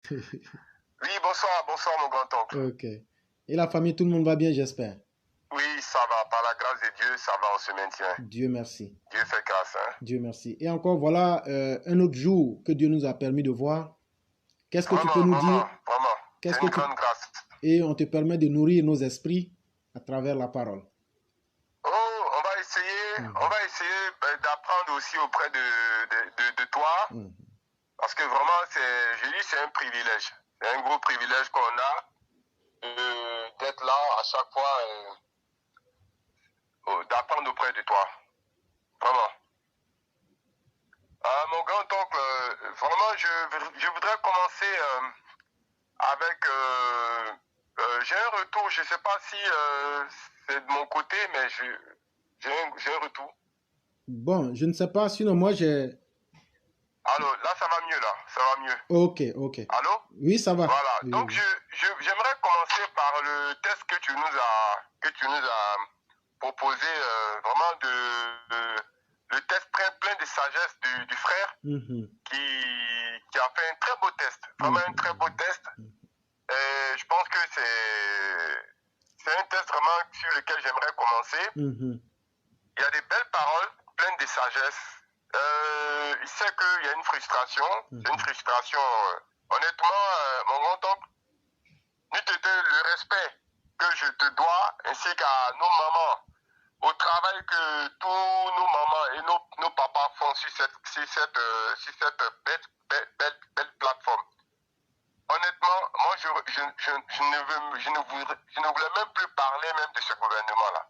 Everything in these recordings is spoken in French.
Oui, bonsoir, bonsoir mon grand-oncle. Ok. Et la famille, tout le monde va bien, j'espère. Oui, ça va, par la grâce de Dieu, ça va, on se maintient. Dieu merci. Dieu fait grâce, hein. Dieu merci. Et encore, voilà un autre jour que Dieu nous a permis de voir. Qu'est-ce que tu peux Vraiment, nous vraiment, dire? vraiment. Qu'est-ce C'est que une tu... grande grâce. Et on te permet de nourrir nos esprits à travers la parole. Oh, on va essayer d'apprendre aussi auprès de toi, parce que vraiment, je dis, c'est un privilège. C'est un gros privilège qu'on a d'être là à chaque fois, d'apprendre auprès de toi. Vraiment. Mon grand-oncle, vraiment, je voudrais commencer avec... j'ai un retour, je ne sais pas si c'est de mon côté, mais j'ai un retour. Bon, je ne sais pas, sinon moi j'ai... Allô, là ça va mieux, là, ça va mieux. Ok, ok. Allô? Oui, ça va. Voilà, Oui, donc oui. j'aimerais commencer par le test que tu nous as proposé, vraiment le test plein de sagesse du frère qui a fait un très beau test, vraiment un très beau test. Et je pense que c'est un test vraiment sur lequel j'aimerais commencer. Il y a des belles paroles, pleines de sagesse. Il sait qu'il y a une frustration. C'est une frustration. Honnêtement, mon grand-oncle, n'eût été le respect que je te dois, ainsi qu'à nos mamans, au travail que tous nos mamans et nos papas font sur cette belle plateforme. Honnêtement, moi, je ne voulais même plus parler même de ce gouvernement-là.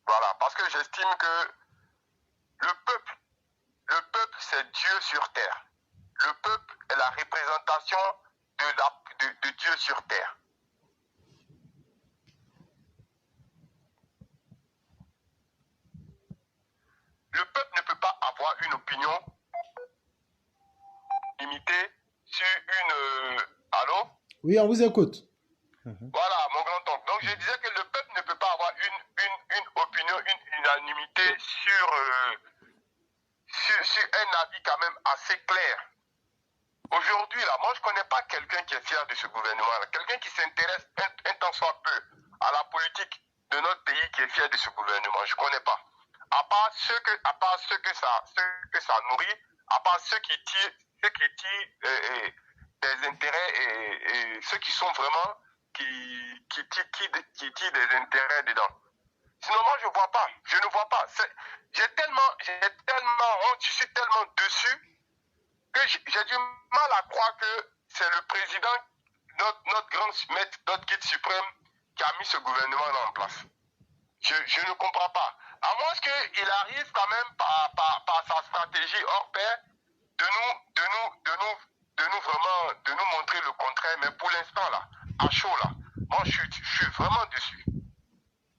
Voilà, parce que j'estime que le peuple, c'est Dieu sur terre. Le peuple est la représentation de Dieu sur terre. Le peuple ne peut pas avoir une opinion limitée sur une... Allô? Oui, on vous écoute. Voilà, mon grand-oncle. Donc, je disais que le peuple ne peut pas avoir une opinion, une unanimité sur un avis quand même assez clair. Aujourd'hui, là, moi, je ne connais pas quelqu'un qui est fier de ce gouvernement-là. Quelqu'un qui s'intéresse un tant soit peu à la politique de notre pays qui est fier de ce gouvernement. Je ne connais pas. À part ceux que ça nourrit, à part ceux qui tirent des intérêts et ceux qui sont vraiment qui tirent des intérêts dedans. Sinon, moi, je vois pas. Je ne vois pas. J'ai tellement honte, je suis tellement dessus que j'ai du mal à croire que c'est le président, notre grand maître, notre guide suprême, qui a mis ce gouvernement-là en place. Je ne comprends pas. À moins qu'il arrive quand même par sa stratégie hors pair de nous montrer le contraire. Mais pour l'instant, là, à chaud, là, moi, je suis vraiment dessus.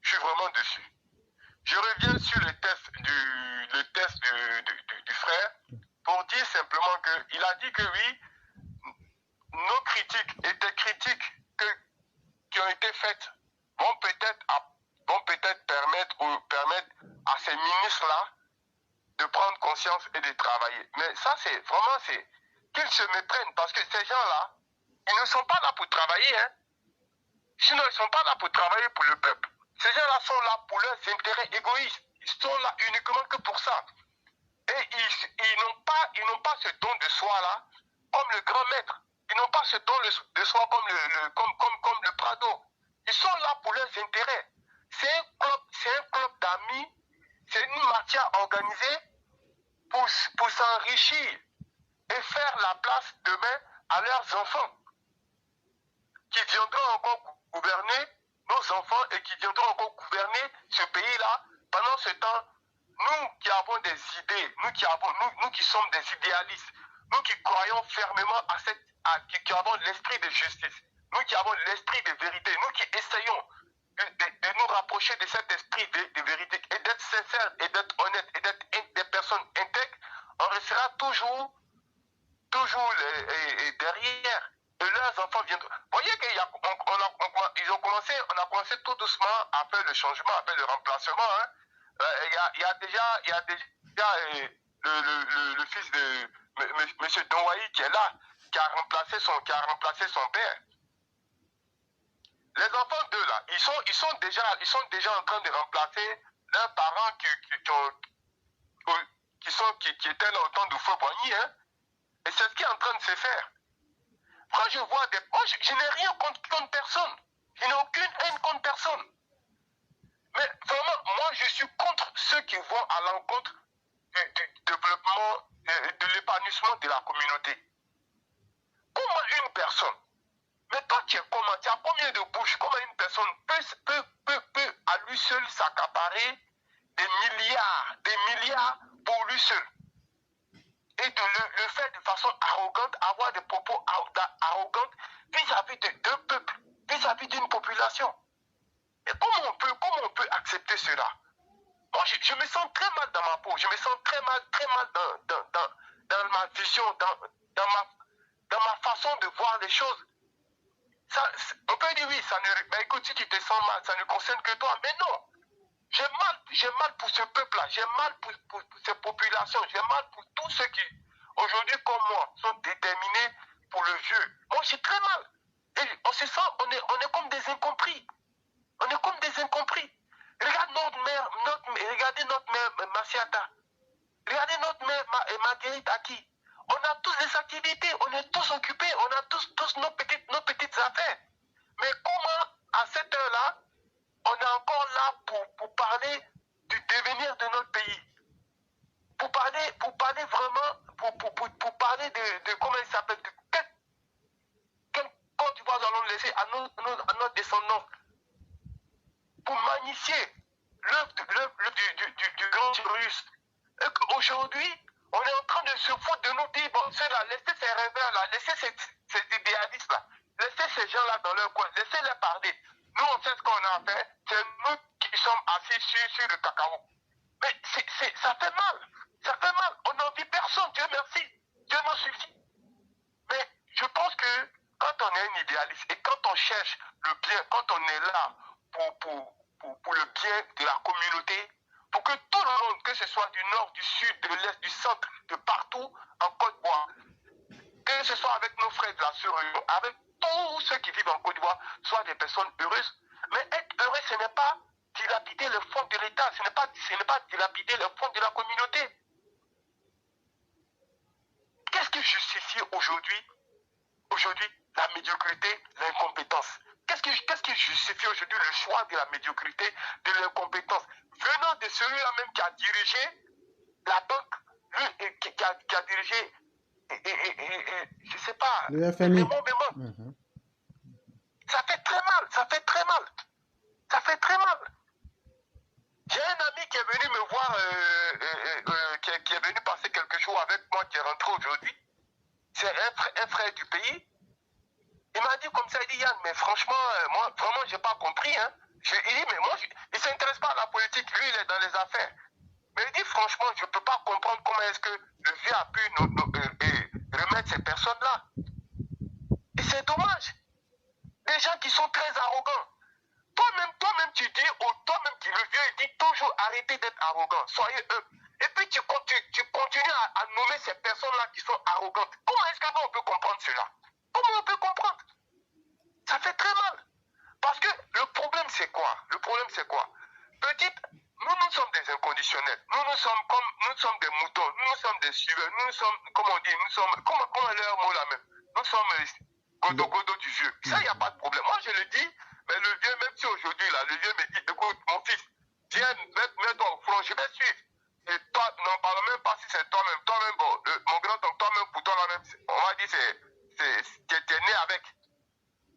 Je suis vraiment dessus. Je reviens sur le test du frère pour dire simplement qu'il a dit que oui, nos critiques qui ont été faites vont peut-être permettre à ces ministres-là de prendre conscience et de travailler. Mais ça, c'est qu'ils se méprennent parce que ces gens-là, ils ne sont pas là pour travailler, hein. Sinon, ils ne sont pas là pour travailler pour le peuple. Ces gens-là sont là pour leurs intérêts égoïstes. Ils sont là uniquement que pour ça. Et ils n'ont pas ce don de soi-là comme le grand maître. Ils n'ont pas ce don de soi comme le Prado. Ils sont là pour leurs intérêts. C'est un club d'amis. C'est une matière organisée pour s'enrichir et faire la place demain à leurs enfants qui viendront encore gouverner nos enfants et qui viendront encore gouverner ce pays-là. Pendant ce temps, nous qui avons des idées, nous qui sommes des idéalistes, nous qui croyons fermement qui avons l'esprit de justice, nous qui avons l'esprit de vérité, nous qui essayons de nous rapprocher de cet esprit de vérité et d'être sincères et d'être honnêtes et d'être des personnes intègres, on restera toujours derrière. Et leurs enfants viendront. Vous voyez on a commencé tout doucement à faire le changement, à faire le remplacement. Hein. Il y a déjà le fils de M. Donwaï qui est là. qui a remplacé son père. Les enfants d'eux là, ils sont déjà en train de remplacer leurs parents qui étaient là au temps de Feu Boigny, hein. Et c'est ce qui est en train de se faire. Quand je vois des... Moi, je n'ai rien contre personne. Je n'ai aucune haine contre personne. Mais vraiment, moi, je suis contre ceux qui vont à l'encontre du développement, de l'épanouissement de la communauté. Comment une personne, mais toi, tu as combien de bouches, comment une personne peut à lui seul s'accaparer des milliards pour lui seul? Et de le faire de façon arrogante, avoir des propos arrogants vis-à-vis d'un peuple, vis-à-vis d'une population. Et comment on peut accepter cela? Moi, je me sens très mal dans ma peau, je me sens très mal dans ma vision, dans ma façon de voir les choses. Ça, on peut dire oui, mais écoute, si tu te sens mal, ça ne concerne que toi. Mais non, j'ai mal pour ce peuple-là, j'ai mal pour ces populations, j'ai mal pour tous ceux qui, aujourd'hui comme moi, sont déterminés pour le vieux. Moi, j'ai très mal. Et on se sent, on est comme des incompris. On est comme des incompris. Regardez notre mère Massiata. Regardez notre mère Marguerite Aki. On a tous des activités, on est tous occupés, on a tous nos petites affaires. Mais comment, à cette heure-là, on est encore là pour parler du devenir de notre pays? Pour parler vraiment, pour parler de comment il s'appelle, de quelle Côte d'Ivoire nous allons laisser à notre descendance? Pour magnifier l'œuvre du grand Cyrus. Et qu'aujourd'hui, on est en train de se foutre de nous dire, bon, ceux-là, laissez ces rêveurs-là, laissez ces idéalistes-là, laissez ces gens-là dans leur coin, laissez-les parler. Nous, on sait ce qu'on a fait, c'est nous qui sommes assis sur le cacao. Mais ça fait mal, on n'envie personne, Dieu merci, Dieu nous suffit. Mais je pense que quand on est un idéaliste et quand on cherche le bien, quand on est là pour le bien de la communauté, pour que tout le monde, que ce soit du nord, du sud, de l'est, du centre, de partout en Côte d'Ivoire, que ce soit avec nos frères de la sous-région, avec tous ceux qui vivent en Côte d'Ivoire, soient des personnes heureuses. Mais être heureux, ce n'est pas dilapider le fonds de l'État, ce n'est pas dilapider le fonds de la communauté. Qu'est-ce qui justifie aujourd'hui la médiocrité, l'incompétence? Qu'est-ce qui justifie aujourd'hui le choix de la médiocrité, de l'incompétence, venant de celui-là même qui a dirigé la banque, lui, qui a dirigé, je sais pas, le FMI. Ça fait très mal. J'ai un ami qui est venu me voir, qui est venu passer quelques jours avec moi, qui est rentré aujourd'hui. C'est un frère du pays. Il m'a dit comme ça, il dit Yann, mais franchement, moi, vraiment, j'ai pas compris. Hein. Il dit, mais moi, il s'intéresse pas à la politique, lui, il est dans les affaires. Mais il dit, franchement, je peux pas comprendre comment est-ce que le vieux a pu remettre ces personnes-là. Et c'est dommage. Des gens qui sont très arrogants. Toi-même, tu dis, le vieux, il dit toujours arrêtez d'être arrogant, soyez humble. Et puis tu continues à nommer ces personnes-là qui sont arrogantes. Comment est-ce que nous, on peut comprendre cela? Comment on peut comprendre? Ça fait très mal. Parce que le problème, c'est quoi? Petite, nous sommes des inconditionnels. Nous sommes des moutons. Nous sommes des suiveurs. Nous sommes, comment on dit, comment est leur mot là même? Nous sommes godo du vieux. Ça, il n'y a pas de problème. Moi, je le dis, mais le vieux, même si aujourd'hui, là, le vieux me dit, écoute, mon fils, viens, mets-toi au front, je vais suivre. Et toi, n'en parle même pas si c'est toi-même. Toi-même, bon, mon grand-oncle, toi-même, pour toi, là-même, on va dire, t'es né avec.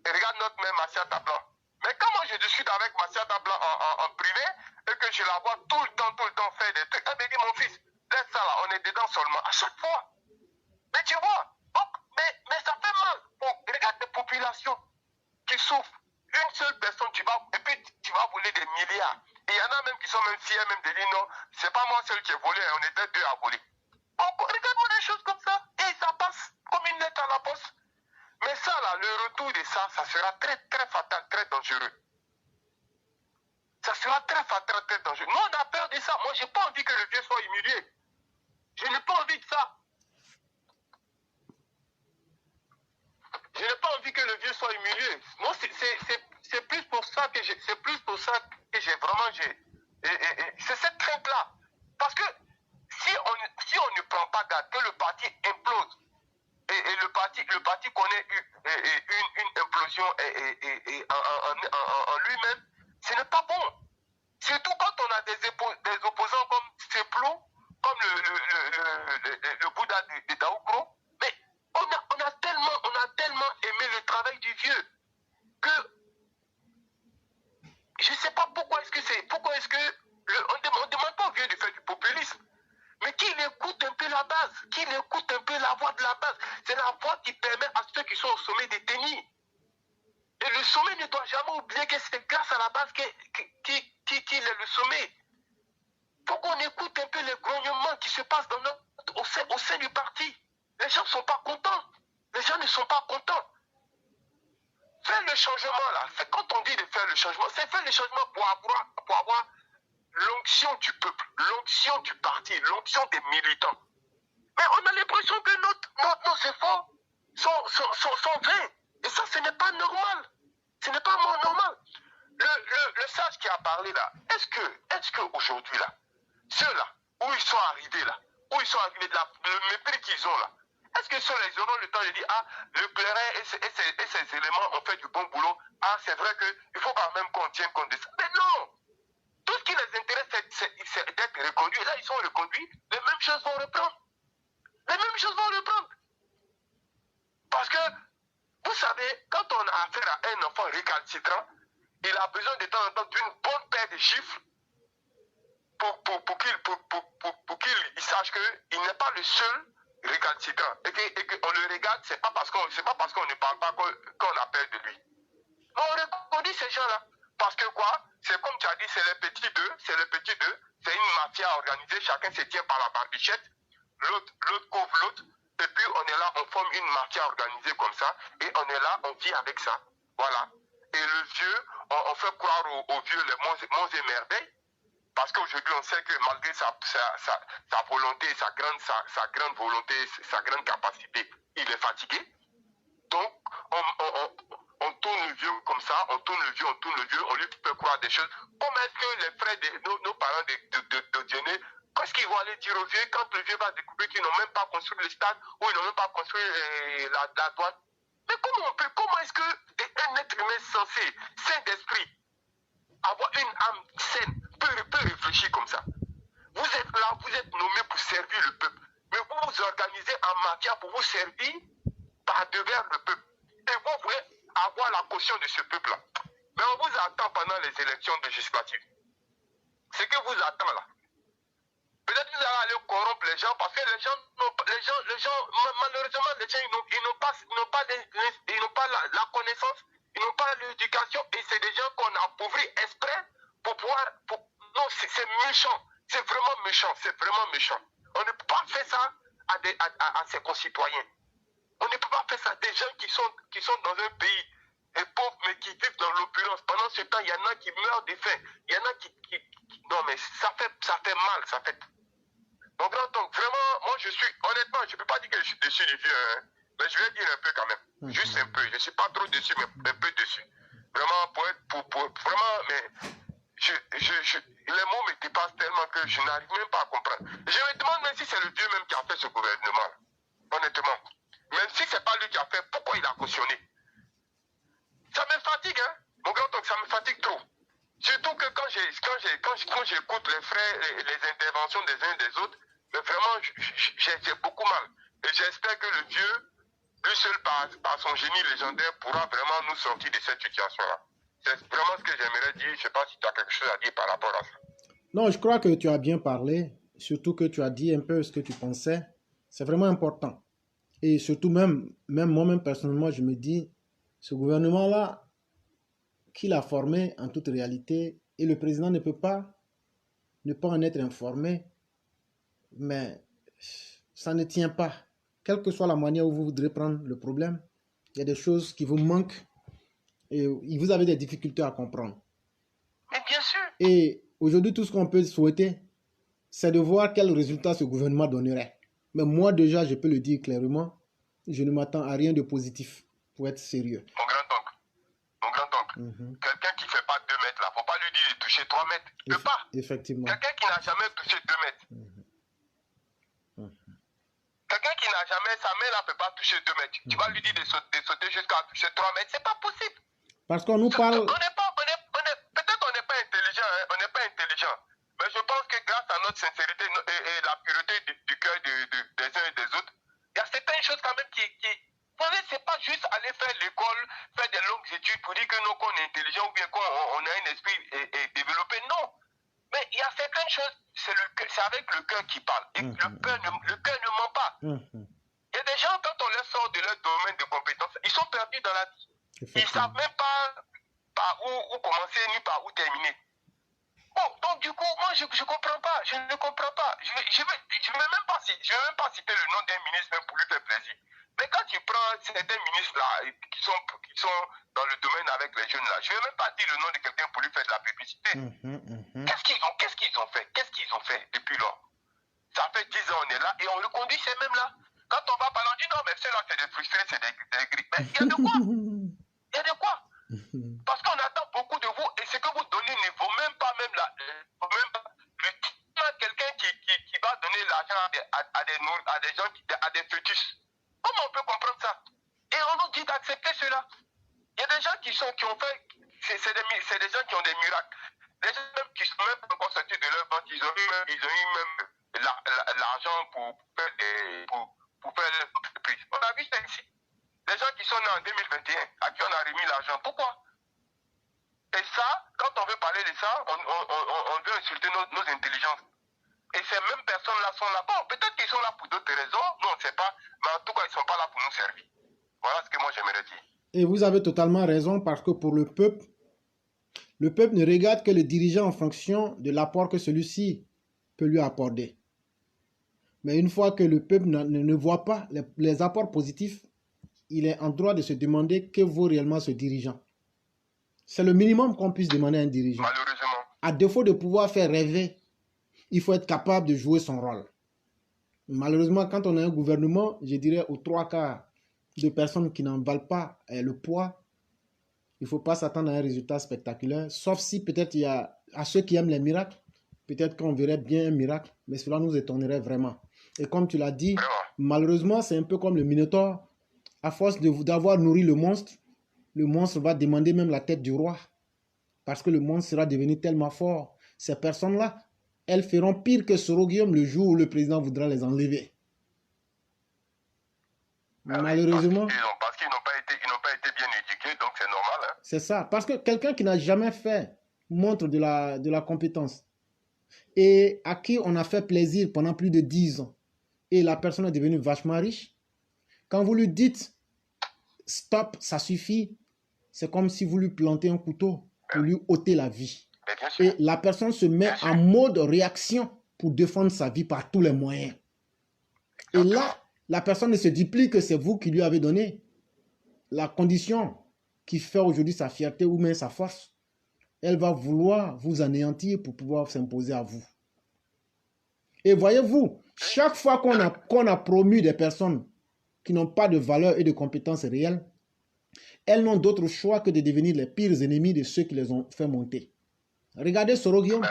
Et regarde notre mère Massiata Blanc. Mais quand moi je discute avec Massiata Blanc en privé, et que je la vois tout le temps faire des trucs, elle me dit, mon fils, laisse ça là, on est dedans seulement, à chaque fois. Mais tu vois, donc, mais ça fait mal. Bon, regarde les populations qui souffrent. Une seule personne, et puis tu vas voler des milliards. Et il y en a même qui sont même fiers même de dire non, c'est pas moi seul qui ai volé, on était deux à voler. Donc, regarde-moi des choses comme ça, et ça passe comme une lettre à la poste. Mais ça, là, le retour de ça, ça sera très, très fatal, très dangereux. Ça sera très fatal, très dangereux. Nous, on a peur de ça. Moi, j'ai pas envie que le vieux soit humilié. Je n'ai pas envie de ça. Dieu soit humilié. Moi, c'est plus pour ça que j'ai vraiment, c'est cette crainte-là. Parce que si on ne prend pas garde, que le parti implose, et le parti connaît une implosion en lui-même, ce n'est pas bon. Surtout quand on a des opposants comme Seplo, comme le Bouddha de Daoukro, mais on a tellement aimé le travail du vieux que je ne sais pas pourquoi est-ce que on ne demande pas au vieux de faire du populisme, mais qu'il écoute un peu la base, qu'il écoute un peu la voix de la base. C'est la voix qui permet à ceux qui sont au sommet de tenir. Et le sommet ne doit jamais oublier que c'est grâce à la base qu'il est le sommet. Il faut qu'on écoute un peu les grognements qui se passent au sein du parti. Les gens ne sont pas contents. Les gens ne sont pas contents. Faire le changement là, c'est quand on dit de faire le changement, c'est faire le changement pour avoir l'onction du peuple, l'onction du parti, l'onction des militants. Mais on a l'impression que nos efforts sont vains. Et ça, ce n'est pas normal. Ce n'est pas normal. Le sage qui a parlé là, est-ce que aujourd'hui là, ceux-là, où ils sont arrivés là, le mépris qu'ils ont là, est-ce que ceux-là, ils auront le temps de dire, ah, le clairin et ces éléments ont fait du bon boulot, ah, c'est vrai qu'il faut quand même qu'on tienne compte de ça. Mais non! Tout ce qui les intéresse, c'est d'être reconduits. Là, ils sont reconduits, les mêmes choses vont reprendre. Les mêmes choses vont reprendre. Parce que, vous savez, quand on a affaire à un enfant récalcitrant, il a besoin de temps en temps d'une bonne paire de chiffres pour qu'il sache qu'il n'est pas le seul récalcitrant. Et qu'on le regarde, c'est pas parce qu'on ne parle pas qu'on a peur de lui. Mais on reconnaît ces gens-là. Parce que quoi? C'est comme tu as dit, c'est les petits deux. C'est une mafia organisée. Chacun se tient par la barbichette. L'autre couvre l'autre. Et puis on est là, on forme une mafia organisée comme ça. Et on est là, on vit avec ça. Voilà. Et le vieux, on fait croire aux vieux les monts et merveilles. Parce qu'aujourd'hui, on sait que malgré sa volonté, sa grande volonté, sa grande capacité, il est fatigué. Donc, on tourne le vieux comme ça, on tourne le vieux, on lui fait croire des choses. Comment est-ce que les frères de nos parents de Dieudonné, qu'est-ce qu'ils vont aller dire au vieux quand le vieux va découvrir qu'ils n'ont même pas construit le stade ou ils n'ont même pas construit la douane? Mais comment est-ce qu'un être humain censé, sain d'esprit, avoir une âme saine, peut réfléchir comme ça? Vous êtes là, vous êtes nommé pour servir le peuple. Mais vous vous organisez en mafia pour vous servir par devers le peuple. Et vous voulez avoir la caution de ce peuple-là. Mais on vous attend pendant les élections législatives. Ce que vous attend là. Peut-être que vous allez aller corrompre les gens parce que les gens malheureusement, les gens, ils n'ont pas la connaissance, ils n'ont pas l'éducation et c'est des gens qu'on a appauvris exprès pour pouvoir. Non, c'est méchant. C'est vraiment méchant. On ne peut pas faire ça à ses concitoyens. On ne peut pas faire ça. Des gens qui sont dans un pays pauvre mais qui vivent dans l'opulence. Pendant ce temps, il y en a qui meurent de faim. Il y en a qui... Non, mais ça fait mal. Ça fait... Mon grand-oncle, vraiment, moi honnêtement, je ne peux pas dire que je suis déçu du vieux, hein, mais je vais dire un peu quand même. Juste un peu. Je ne suis pas trop déçu, mais un peu déçu. Vraiment, vraiment, mais les mots me dépassent tellement que je n'arrive même pas à comprendre. Je me demande même si c'est le vieux même qui a fait ce gouvernement. Honnêtement. Même si ce n'est pas lui qui a fait, pourquoi il a cautionné? Ça me fatigue, hein. Mon grand-oncle, ça me fatigue trop. Surtout que quand j'écoute les frères, les interventions des uns et des autres, mais vraiment, j'ai beaucoup mal. Et j'espère que le Dieu, lui seul par son génie légendaire, pourra vraiment nous sortir de cette situation-là. C'est vraiment ce que j'aimerais dire. Je ne sais pas si tu as quelque chose à dire par rapport à ça. Non, je crois que tu as bien parlé, surtout que tu as dit un peu ce que tu pensais. C'est vraiment important. Et surtout même moi-même personnellement, je me dis, ce gouvernement-là, qu'il a formé en toute réalité, et le président ne peut pas ne pas en être informé, mais ça ne tient pas. Quelle que soit la manière où vous voudrez prendre le problème, il y a des choses qui vous manquent et vous avez des difficultés à comprendre. Mais bien sûr. Et aujourd'hui, tout ce qu'on peut souhaiter, c'est de voir quel résultat ce gouvernement donnerait. Mais moi déjà, je peux le dire clairement, je ne m'attends à rien de positif, pour être sérieux. Mon grand Quelqu'un qui ne fait pas 2 mètres, là, il ne faut pas lui dire de toucher 3 mètres. Il ne peut pas. Effectivement. Quelqu'un qui n'a jamais touché 2 mètres. Quelqu'un qui n'a jamais, sa main là ne peut pas toucher 2 mètres. Tu vas lui dire de sauter jusqu'à toucher 3 mètres. C'est pas possible. Parce qu'on nous parle... Peut-être on n'est pas intelligent, hein, on n'est pas intelligent. Mais je pense que grâce à notre sincérité et la pureté du cœur des uns et des autres, il y a certaines choses quand même qui vous savez, c'est pas juste aller faire l'école, faire des longues études pour dire que nous, qu'on est intelligent ou bien qu'on a un esprit développé. Non. Mais il y a certaines choses, c'est avec le cœur qui parle. Et le cœur ne ment pas. Il y a des gens, quand on les sort de leur domaine de compétences, ils sont perdus dans la vie. Ils ne savent même pas par où commencer ni par où terminer. Bon, donc du coup, moi je ne comprends pas. Je ne comprends pas. Je ne vais même pas citer le nom d'un ministre même pour lui faire plaisir. Mais quand tu prends certains ministres là qui sont dans le domaine avec les jeunes là, je ne vais même pas dire le nom de quelqu'un pour lui faire de la publicité. Qu'est-ce qu'ils ont fait depuis lors? Ça fait 10 ans on est là et on reconduit ces mêmes là. Quand on va parler, on dit non mais ceux-là c'est des frustrés, c'est des gris. Mais il y a de quoi? Il y a de quoi? Parce qu'on attend beaucoup de vous et ce que vous donnez ne vaut même pas quelqu'un qui va donner l'argent à des gens, à des fœtus. Comment on peut comprendre ça? Et on nous dit d'accepter cela. Il y a des gens qui ont fait, c'est des gens qui ont des miracles. Des gens même qui sont même pas encore sortis de leur banque, ils ont eu même l'argent pour faire leur entreprise. On a vu ça ici. Les gens qui sont nés en 2021, à qui on a remis l'argent. Pourquoi? Et ça, quand on veut parler de ça, on veut insulter nos intelligences. Et ces mêmes personnes-là sont là. Bon, peut-être qu'ils sont là pour d'autres raisons, nous on ne sait pas, mais en tout cas, ils ne sont pas là pour nous servir. Voilà ce que moi j'aimerais dire. Et vous avez totalement raison, parce que pour le peuple ne regarde que le dirigeant en fonction de l'apport que celui-ci peut lui apporter. Mais une fois que le peuple ne voit pas les apports positifs, il est en droit de se demander que vaut réellement ce dirigeant. C'est le minimum qu'on puisse demander à un dirigeant. Malheureusement. À défaut de pouvoir faire rêver, il faut être capable de jouer son rôle. Malheureusement, quand on a un gouvernement, je dirais aux 3/4 de personnes qui n'en valent pas le poids, il ne faut pas s'attendre à un résultat spectaculaire, sauf si peut-être il y a, à ceux qui aiment les miracles, peut-être qu'on verrait bien un miracle, mais cela nous étonnerait vraiment. Et comme tu l'as dit, malheureusement, c'est un peu comme le Minotaure. À force d'avoir nourri le monstre va demander même la tête du roi. Parce que le monstre sera devenu tellement fort. Ces personnes-là, elles feront pire que Soroguium le jour où le président voudra les enlever. Malheureusement. Parce qu'ils n'ont pas été bien éduqués, donc c'est normal. Hein? C'est ça. Parce que quelqu'un qui n'a jamais fait montre de la compétence et à qui on a fait plaisir pendant plus de 10 ans et la personne est devenue vachement riche, quand vous lui dites stop, ça suffit, c'est comme si vous lui plantez un couteau pour lui ôter la vie. Et la personne se met en mode réaction pour défendre sa vie par tous les moyens. Et là, la personne ne se dit plus que c'est vous qui lui avez donné la condition qui fait aujourd'hui sa fierté ou même sa force. Elle va vouloir vous anéantir pour pouvoir s'imposer à vous. Et voyez-vous, chaque fois qu'on a promu des personnes qui n'ont pas de valeur et de compétences réelles, elles n'ont d'autre choix que de devenir les pires ennemis de ceux qui les ont fait monter. Regardez Soroguium.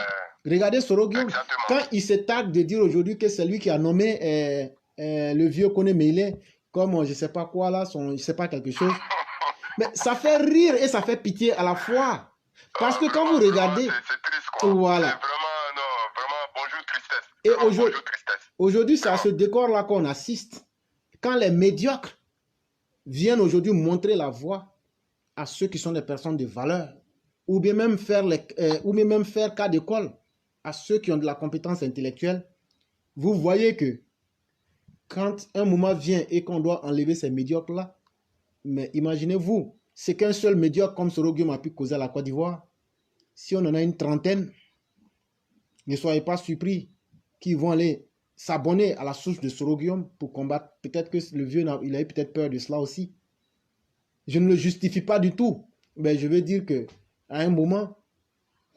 Quand il se targue de dire aujourd'hui que c'est lui qui a nommé le vieux Koné Meïlé comme je ne sais pas quoi là, je ne sais pas quelque chose. Mais ça fait rire et ça fait pitié à la fois. Parce que quand vous regardez... C'est triste quoi. Voilà. Vraiment, bonjour tristesse. Et aujourd'hui, c'est à ce décor-là qu'on assiste. Quand les médiocres viennent aujourd'hui montrer la voie à ceux qui sont des personnes de valeur, ou bien même faire cas d'école à ceux qui ont de la compétence intellectuelle, vous voyez que quand un moment vient et qu'on doit enlever ces médiocres-là, mais imaginez-vous, c'est qu'un seul médiocre comme Soroguium a pu causer à la Côte d'Ivoire. Si on en a une trentaine, ne soyez pas surpris qu'ils vont aller s'abonner à la source de Soroguium pour combattre. Peut-être que le vieux, il a eu peut-être peur de cela aussi. Je ne le justifie pas du tout, mais je veux dire que à un moment,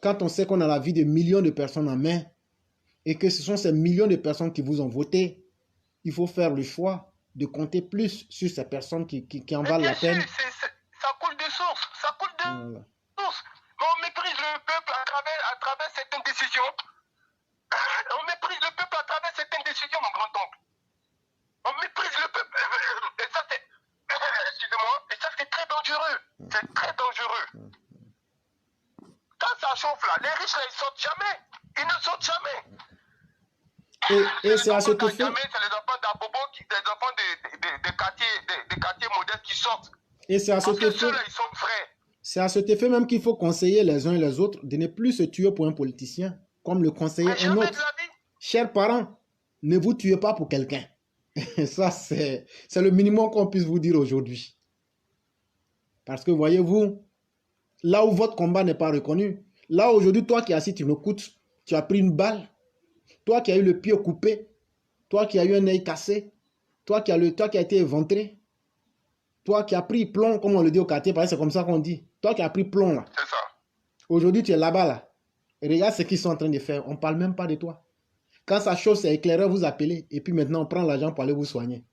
quand on sait qu'on a la vie de millions de personnes en main et que ce sont ces millions de personnes qui vous ont voté, il faut faire le choix de compter plus sur ces personnes qui en valent la peine. Ça coule de source, ça coule Voilà. tous. Mais on méprise le peuple à travers certaines décisions. On méprise le peuple à travers certaines décisions, mon grand-oncle. On méprise le peuple. Et ça, c'est... Excusez-moi. Et ça, c'est très dangereux. C'est très dangereux. Quand ça chauffe, là, les riches, là, ils sortent jamais. Ils ne sortent jamais. Et c'est à cet effet. C'est les enfants d'Abobo, des enfants des quartiers modestes qui sortent. Et c'est à cet effet. Ceux-là, ils sont frères. C'est à cet effet même qu'il faut conseiller les uns et les autres de ne plus se tuer pour un politicien, comme le conseillait un autre. Chers parents, ne vous tuez pas pour quelqu'un. Ça, c'est le minimum qu'on puisse vous dire aujourd'hui. Parce que voyez-vous, là où votre combat n'est pas reconnu, là aujourd'hui, toi qui es assis, tu m'écoutes, tu as pris une balle, toi qui as eu le pied coupé, toi qui as eu un œil cassé, toi qui as été éventré, toi qui as pris plomb, comme on le dit au quartier, parce que c'est comme ça qu'on dit. Toi qui as pris plomb là. C'est ça. Aujourd'hui, tu es là-bas là. Et regarde ce qu'ils sont en train de faire. On ne parle même pas de toi. Quand ça chauffe, c'est éclaireur, vous appelez. Et puis maintenant, on prend l'argent pour aller vous soigner.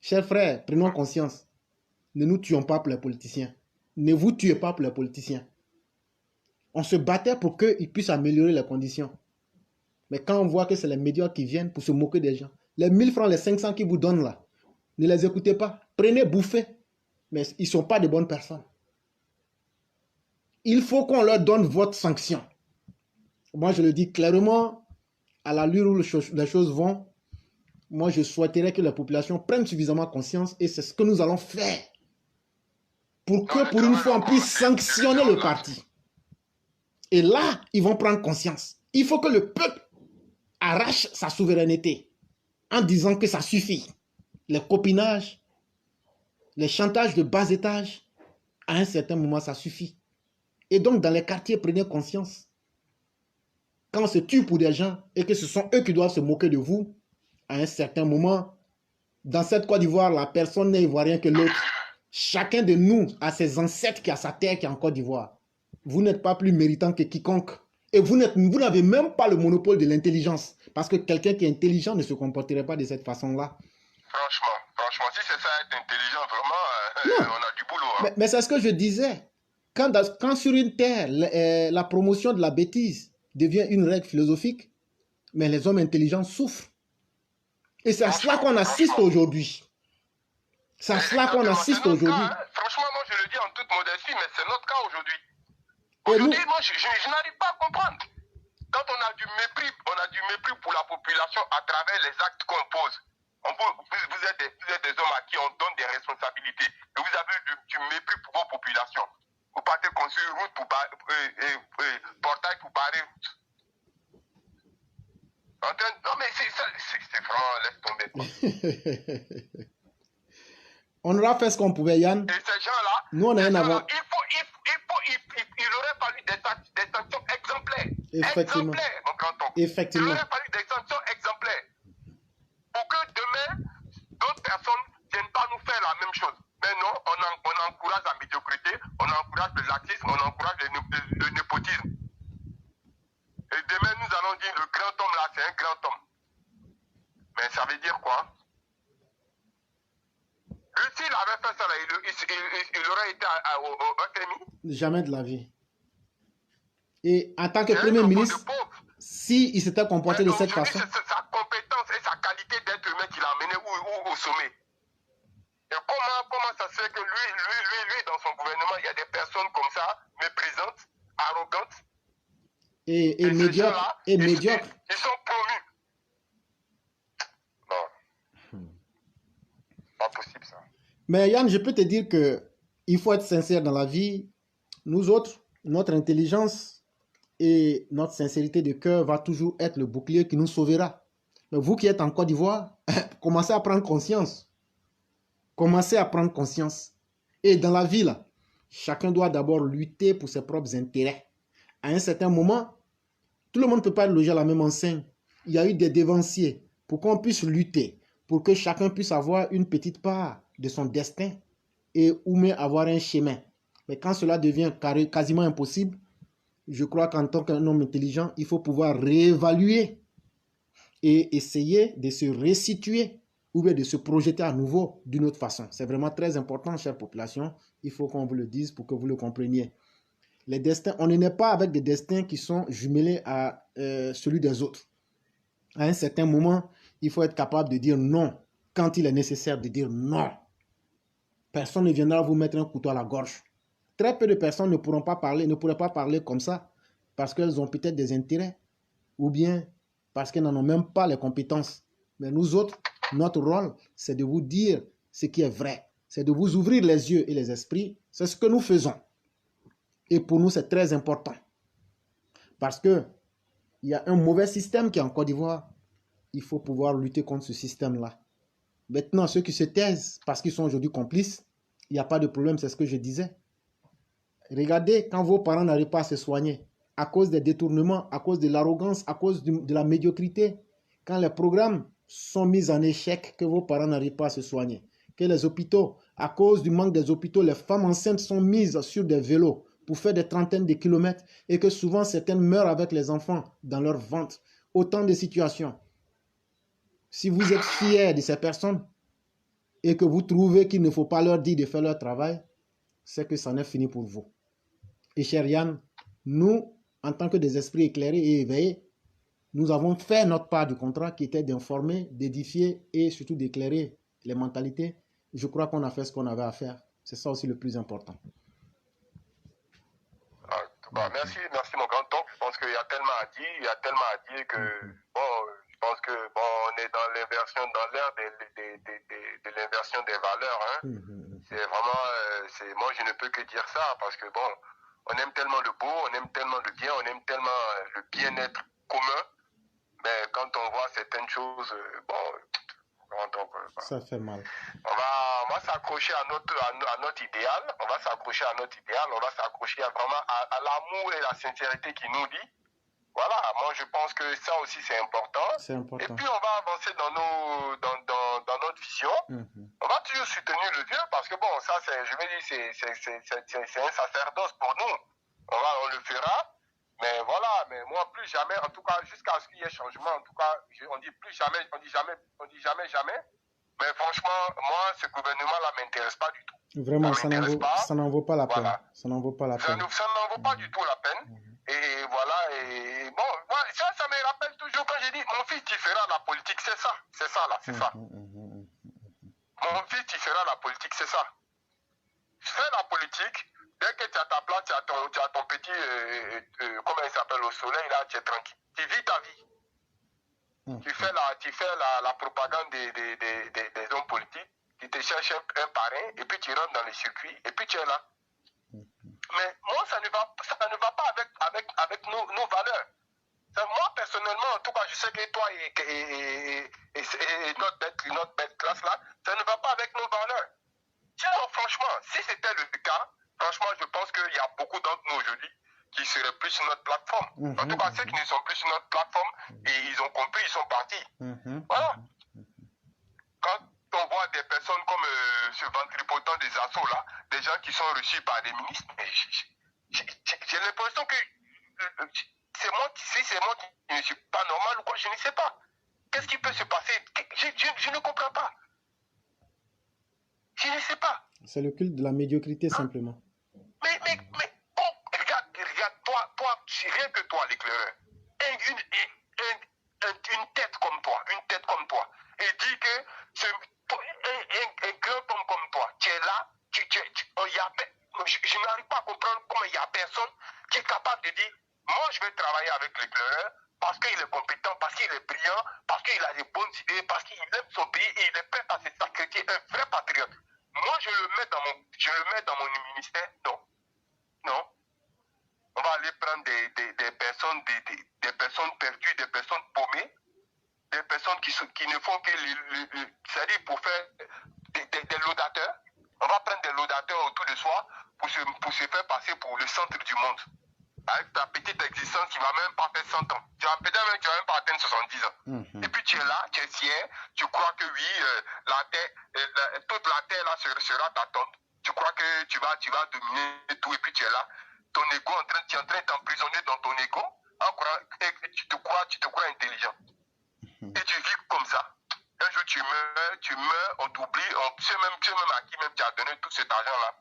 Chers frères, prenons conscience. Ne nous tuons pas pour les politiciens. Ne vous tuez pas pour les politiciens. On se battait pour qu'ils puissent améliorer les conditions. Mais quand on voit que c'est les médias qui viennent pour se moquer des gens, les 1000 francs, les 500 qu'ils vous donnent là, ne les écoutez pas. Prenez, bouffez. Mais ils ne sont pas de bonnes personnes. Il faut qu'on leur donne votre sanction. Moi, je le dis clairement, à l'allure où les choses vont, moi, je souhaiterais que la population prenne suffisamment conscience et c'est ce que nous allons faire. Pour que, pour une fois, on puisse sanctionner le parti. Et là, ils vont prendre conscience. Il faut que le peuple arrache sa souveraineté en disant que ça suffit. Les copinages, les chantages de bas étage, à un certain moment, ça suffit. Et donc, dans les quartiers, prenez conscience. Quand on se tue pour des gens et que ce sont eux qui doivent se moquer de vous, à un certain moment, dans cette Côte d'Ivoire, la personne n'est ivoirienne que l'autre. Chacun de nous a ses ancêtres qui a sa terre qui est en Côte d'Ivoire. Vous n'êtes pas plus méritant que quiconque. Et vous n'avez même pas le monopole de l'intelligence. Parce que quelqu'un qui est intelligent ne se comporterait pas de cette façon-là. Franchement, si c'est ça être intelligent, vraiment, on a du boulot. Hein. Mais c'est ce que je disais. Quand sur une terre, la promotion de la bêtise devient une règle philosophique, mais les hommes intelligents souffrent. Et c'est à cela qu'on assiste aujourd'hui. C'est à cela qu'on assiste aujourd'hui. Hein. Franchement, moi je le dis en toute modestie, mais c'est notre cas aujourd'hui. Aujourd'hui, moi je n'arrive pas à comprendre. Quand on a du mépris pour la population à travers les actes qu'on pose. Vous êtes des hommes à qui on donne des responsabilités. Et vous avez du mépris pour vos populations. Vous partez construire route pour portail pour barrer route. Non mais c'est vraiment, laisse tomber. On aura fait ce qu'on pouvait, Yann. Et ces gens-là, nous on a un avant. Il aurait fallu des sanctions exemplaires. Effectivement. Exemplaires, mon grand-oncle. Effectivement. Il aurait fallu des sanctions exemplaires. Pour que demain, d'autres personnes ne viennent pas nous faire la même chose. Mais non, on encourage la médiocrité, on encourage le laxisme, on encourage le népotisme. Et demain, nous allons dire le grand homme là, c'est un grand homme. Mais ça veut dire quoi? Lui, s'il avait fait ça là, il aurait été au FMI? Jamais de la vie. Et en tant que Premier ministre, s'il s'était comporté de cette façon... C'est sa compétence et sa qualité d'être humain qui l'a amené au sommet. Et comment ça se fait que lui, dans son gouvernement, il y a des personnes comme ça, méprisantes, arrogantes, et médiocres. Ils sont promus. Non. Pas possible ça. Mais Yann, je peux te dire qu'il faut être sincère dans la vie. Nous autres, notre intelligence et notre sincérité de cœur va toujours être le bouclier qui nous sauvera. Mais vous qui êtes en Côte d'Ivoire, commencez à prendre conscience. Commencez à prendre conscience. Et dans la vie, là, chacun doit d'abord lutter pour ses propres intérêts. À un certain moment, tout le monde ne peut pas être logé à la même enseigne. Il y a eu des dévanciers pour qu'on puisse lutter, pour que chacun puisse avoir une petite part de son destin et ou même avoir un chemin. Mais quand cela devient quasiment impossible, je crois qu'en tant qu'un homme intelligent, il faut pouvoir réévaluer et essayer de se resituer ou bien de se projeter à nouveau d'une autre façon. C'est vraiment très important, chère population. Il faut qu'on vous le dise pour que vous le compreniez. Les destins, on ne naît pas avec des destins qui sont jumelés à celui des autres. À un certain moment, il faut être capable de dire non quand il est nécessaire de dire non. Personne ne viendra vous mettre un couteau à la gorge. Très peu de personnes ne pourraient pas parler comme ça parce qu'elles ont peut-être des intérêts ou bien parce qu'elles n'en ont même pas les compétences. Mais nous autres, notre rôle, c'est de vous dire ce qui est vrai. C'est de vous ouvrir les yeux et les esprits. C'est ce que nous faisons. Et pour nous, c'est très important. Parce qu'il y a un mauvais système qui est en Côte d'Ivoire. Il faut pouvoir lutter contre ce système-là. Maintenant, ceux qui se taisent parce qu'ils sont aujourd'hui complices, il n'y a pas de problème, c'est ce que je disais. Regardez, quand vos parents n'arrivent pas à se soigner, à cause des détournements, à cause de l'arrogance, à cause de la médiocrité, quand les programmes sont mis en échec, que vos parents n'arrivent pas à se soigner, que les hôpitaux, à cause du manque des hôpitaux, les femmes enceintes sont mises sur des vélos pour faire des trentaines de kilomètres et que souvent certaines meurent avec les enfants dans leur ventre. Autant de situations. Si vous êtes fiers de ces personnes et que vous trouvez qu'il ne faut pas leur dire de faire leur travail, c'est que ça n'est fini pour vous. Et cher Yann, nous, en tant que des esprits éclairés et éveillés, nous avons fait notre part du contrat qui était d'informer, d'édifier et surtout d'éclairer les mentalités. Je crois qu'on a fait ce qu'on avait à faire. C'est ça aussi le plus important. Merci mon grand oncle. Je pense qu'il y a tellement à dire, que bon, je pense que bon, on est dans l'inversion, dans l'ère de l'inversion des valeurs. Hein. C'est vraiment, moi je ne peux que dire ça parce que bon, on aime tellement le beau, on aime tellement le bien, on aime tellement le bien-être commun, mais quand on voit certaines choses, bon. Donc, ça fait mal. On va s'accrocher à notre idéal, on va s'accrocher vraiment à l'amour et la sincérité qui nous lie. Voilà, moi je pense que ça aussi c'est important. Et puis on va avancer dans notre vision. On va toujours soutenir le Dieu parce que bon, ça c'est un sacerdoce pour nous. On le fera. Mais voilà, mais moi plus jamais, en tout cas jusqu'à ce qu'il y ait changement, en tout cas on dit jamais. Mais franchement, moi, ce gouvernement-là ne m'intéresse pas du tout. Vraiment, ça n'en vaut pas la peine. Ça n'en vaut pas la peine. Ça n'en vaut pas du tout la peine. Et voilà, et bon, ça me rappelle toujours quand j'ai dit, mon fils, tu feras la politique, c'est ça là, c'est ça. Mon fils, tu feras la politique, c'est ça. Fais la politique, dès que tu as ta place, tu as ton petit, comment il s'appelle, au soleil, là, tu es tranquille. Tu vis ta vie. Tu fais la propagande des hommes politiques, qui te cherchent un parrain, et puis tu rentres dans le circuit, et puis tu es là. Mais moi, ça ne va pas avec nos valeurs. Moi, personnellement, en tout cas, je sais que toi et notre belle classe là, ça ne va pas avec nos valeurs. Sinon, franchement, si c'était le cas, franchement, je pense qu'il y a beaucoup d'entre nous aujourd'hui qui seraient plus sur notre plateforme. En tout cas, ceux qui ne sont plus sur notre plateforme, et ils ont compris, ils sont partis. Voilà. Quand on voit des personnes comme ce ventripotent des assauts là, des gens qui sont reçus par des ministres, j'ai l'impression que c'est moi qui ne suis pas normal ou quoi, je ne sais pas. Qu'est-ce qui peut se passer? Je ne comprends pas. Je ne sais pas. C'est le culte de la médiocrité simplement. Mais regarde, toi, rien que toi, l'éclaireur, une tête comme toi, et dis que un grand homme comme toi, tu es là, je n'arrive pas à comprendre comment il n'y a personne qui est capable de dire, moi je vais travailler avec l'éclaireur parce qu'il est compétent, parce qu'il est brillant, parce qu'il a des bonnes idées, parce qu'il aime son pays et il est prêt à se sacrifier, un vrai patriote. Moi je le mets dans mon ministère, non. On va aller prendre des personnes perdues, des personnes paumées, des personnes qui ne font que c'est-à-dire pour faire des laudateurs. On va prendre des laudateurs autour de soi pour se faire passer pour le centre du monde. Avec ta petite existence qui ne va même pas faire 100 ans. Peut-être même tu ne vas même pas atteindre 70 ans. Et puis tu es là, tu es fier, tu crois que oui, toute la terre là sera ta tente. Tu crois que tu vas dominer tout et puis tu es là. Ton ego, tu es en train de t'emprisonner dans ton ego, et tu te crois intelligent. Et tu vis comme ça. Un jour tu meurs, tu tu sais même à qui même tu as donné tout cet argent-là.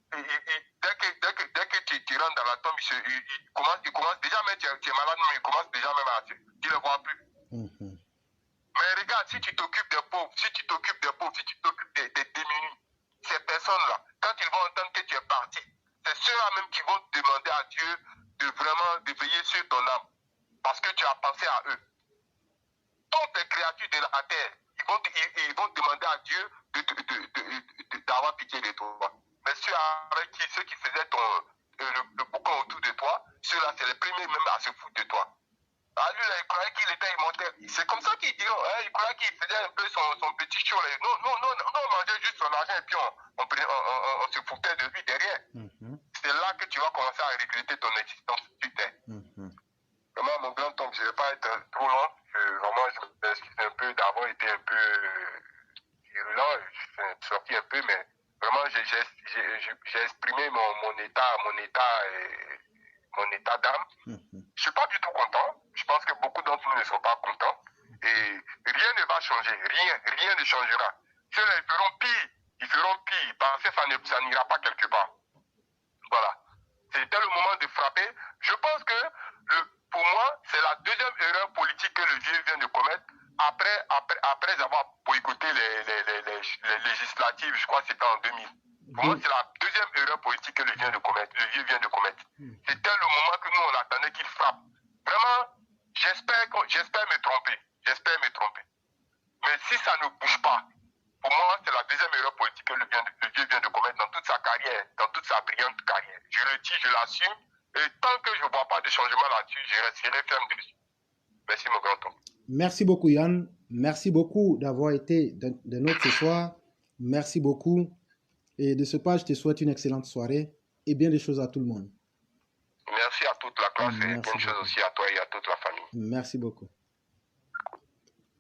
Dès que tu rentres dans la tombe, il commence déjà, même tu es malade, mais il commence déjà même à... Tu ne le vois plus. Mais regarde, si tu t'occupes des pauvres, si tu t'occupes des démunis, ces personnes-là, quand ils vont entendre que tu es parti, c'est ceux-là même qui vont te demander à Dieu de vraiment de veiller sur ton âme. Parce que tu as pensé à eux. Toutes les créatures de la terre, ils vont demander à Dieu d'avoir pitié de toi. Mais ceux qui faisaient le boucan autour de toi, ceux-là, c'est les premiers même à se foutre de toi. Ah, lui, là, il croyait qu'il était immortel. C'est comme ça qu'il dit, hein, il croyait qu'il faisait un peu son petit show. Non, on mangeait juste son argent et puis on se foutait de lui derrière. C'est là que tu vas commencer à regretter ton existence sur terre. Vraiment, mon grand homme, je ne vais pas être trop long. Vraiment, je m'excuse un peu d'avoir été un peu virulent. Je suis sorti un peu, mais vraiment, j'ai exprimé mon état d'âme. Je ne suis pas du tout content. Je pense que beaucoup d'entre nous ne sont pas contents. Et rien ne va changer. Rien ne changera. Ceux-là, ils feront pire parce que ça n'ira pas quelque part. Voilà. C'était le moment de frapper. Je pense que pour moi, c'est la deuxième erreur politique que le vieux vient de commettre après avoir boycotté les législatives, je crois que c'était en 2000. Pour moi, c'est la deuxième erreur politique que le vieux vient de commettre. C'était le moment que nous, on attendait qu'il frappe. Vraiment, j'espère me tromper. Mais si ça ne bouge pas, pour moi, c'est la deuxième erreur politique que le vieux vient de commettre dans toute sa carrière, dans toute sa brillante carrière. Je le dis, je l'assume. Et tant que je ne vois pas de changement là-dessus, je resterai ferme dessus. Merci, mon grand homme. Merci beaucoup, Yann. Merci beaucoup d'avoir été de nôtres ce soir. Merci beaucoup. Et de ce pas, je te souhaite une excellente soirée et bien des choses à tout le monde. Merci à toute la classe et bonne chose aussi à toi et à toute la famille. Merci beaucoup.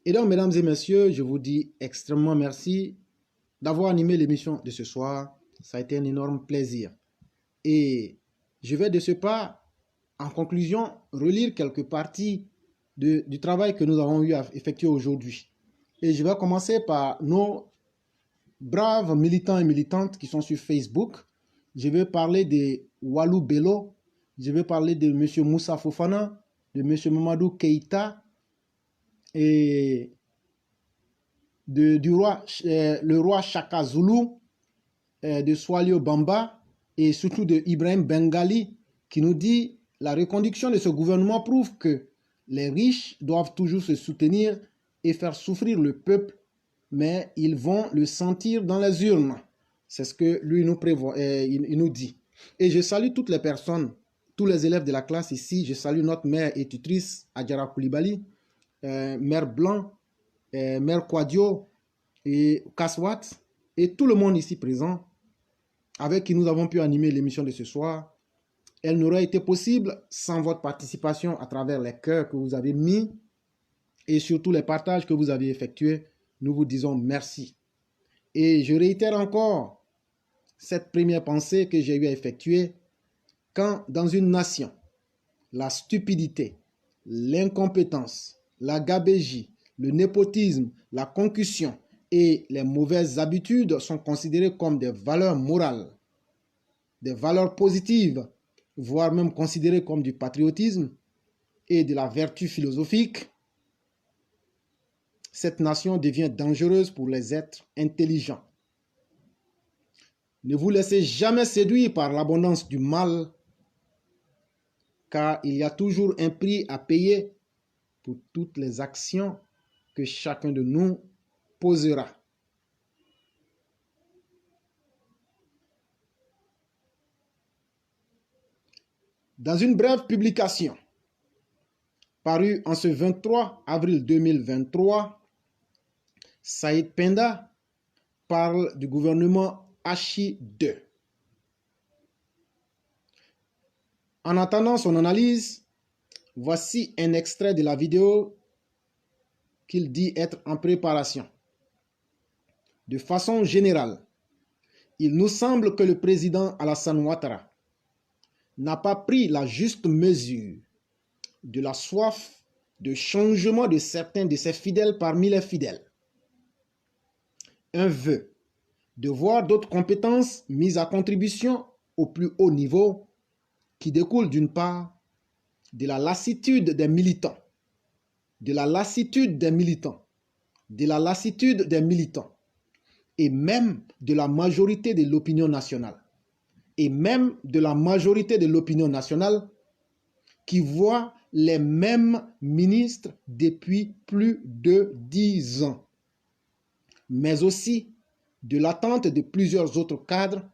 Et donc, mesdames et messieurs, je vous dis extrêmement merci d'avoir animé l'émission de ce soir. Ça a été un énorme plaisir. Et je vais de ce pas, en conclusion, relire quelques parties du travail que nous avons eu à effectuer aujourd'hui. Et je vais commencer par nos braves militants et militantes qui sont sur Facebook. Je vais parler de Walou Bello. Je vais parler de M. Moussa Fofana, de M. Mamadou Keïta et le roi Chaka Zulu, de Swalio Bamba et surtout de Ibrahim Bengali qui nous dit la reconduction de ce gouvernement prouve que les riches doivent toujours se soutenir et faire souffrir le peuple, mais ils vont le sentir dans les urnes. C'est ce que lui nous prévoit, il nous dit. Et je salue toutes les personnes, tous les élèves de la classe ici. Je salue notre mère et tutrice, Adjara Koulibaly, mère Blanc, mère Kwadio et Kaswat, et tout le monde ici présent, avec qui nous avons pu animer l'émission de ce soir. Elle n'aurait été possible sans votre participation à travers les cœurs que vous avez mis et surtout les partages que vous avez effectués. Nous vous disons merci. Et je réitère encore cette première pensée que j'ai eu à effectuer. Quand dans une nation, la stupidité, l'incompétence, la gabegie, le népotisme, la concussion et les mauvaises habitudes sont considérées comme des valeurs morales, des valeurs positives, voire même considérées comme du patriotisme et de la vertu philosophique, cette nation devient dangereuse pour les êtres intelligents. Ne vous laissez jamais séduire par l'abondance du mal, car il y a toujours un prix à payer pour toutes les actions que chacun de nous posera. Dans une brève publication parue en ce 23 avril 2023, Saïd Penda parle du gouvernement Hachi II. En attendant son analyse, voici un extrait de la vidéo qu'il dit être en préparation. De façon générale, il nous semble que le président Alassane Ouattara n'a pas pris la juste mesure de la soif de changement de certains de ses fidèles parmi les fidèles. Un vœu de voir d'autres compétences mises à contribution au plus haut niveau qui découlent d'une part de la lassitude des militants, de la lassitude des militants, de la lassitude des militants, et même de la majorité de l'opinion nationale, et même de la majorité de l'opinion nationale qui voit les mêmes ministres depuis plus de 10 ans, mais aussi de l'attente de plusieurs autres cadres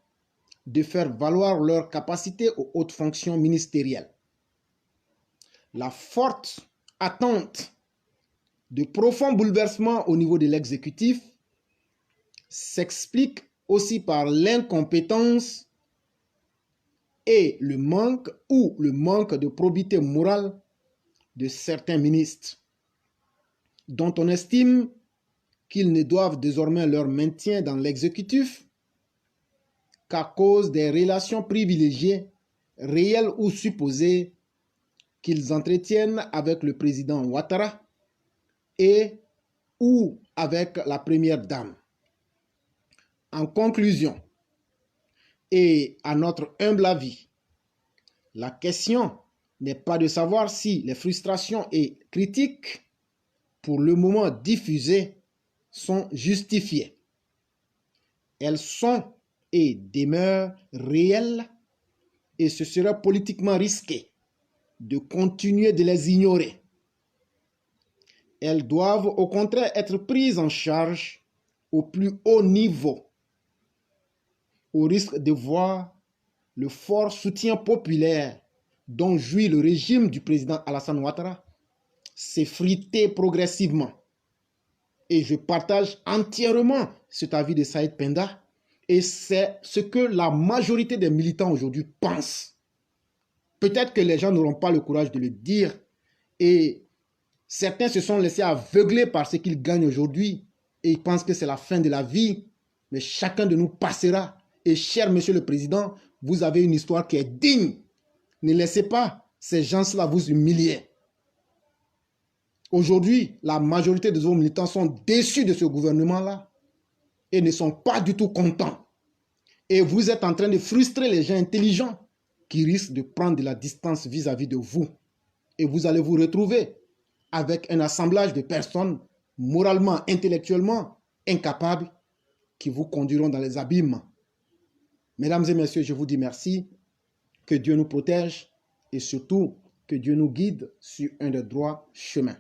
de faire valoir leur capacité aux hautes fonctions ministérielles. La forte attente de profonds bouleversements au niveau de l'exécutif s'explique aussi par l'incompétence et le manque de probité morale de certains ministres, dont on estime qu'ils ne doivent désormais leur maintien dans l'exécutif qu'à cause des relations privilégiées, réelles ou supposées, qu'ils entretiennent avec le président Ouattara et ou avec la première dame. En conclusion, et à notre humble avis, la question n'est pas de savoir si les frustrations et critiques pour le moment diffusées sont justifiées. Elles sont et demeurent réelles et ce serait politiquement risqué de continuer de les ignorer. Elles doivent au contraire être prises en charge au plus haut niveau, au risque de voir le fort soutien populaire dont jouit le régime du président Alassane Ouattara s'effriter progressivement. Et je partage entièrement cet avis de Saïd Penda, et c'est ce que la majorité des militants aujourd'hui pensent. Peut-être que les gens n'auront pas le courage de le dire, et certains se sont laissés aveugler par ce qu'ils gagnent aujourd'hui, et ils pensent que c'est la fin de la vie, mais chacun de nous passera. Et cher Monsieur le Président, vous avez une histoire qui est digne. Ne laissez pas ces gens-là vous humilier. Aujourd'hui, la majorité des hommes militants sont déçus de ce gouvernement-là et ne sont pas du tout contents. Et vous êtes en train de frustrer les gens intelligents qui risquent de prendre de la distance vis-à-vis de vous. Et vous allez vous retrouver avec un assemblage de personnes moralement, intellectuellement incapables qui vous conduiront dans les abîmes. Mesdames et messieurs, je vous dis merci. Que Dieu nous protège et surtout que Dieu nous guide sur un de droits chemins.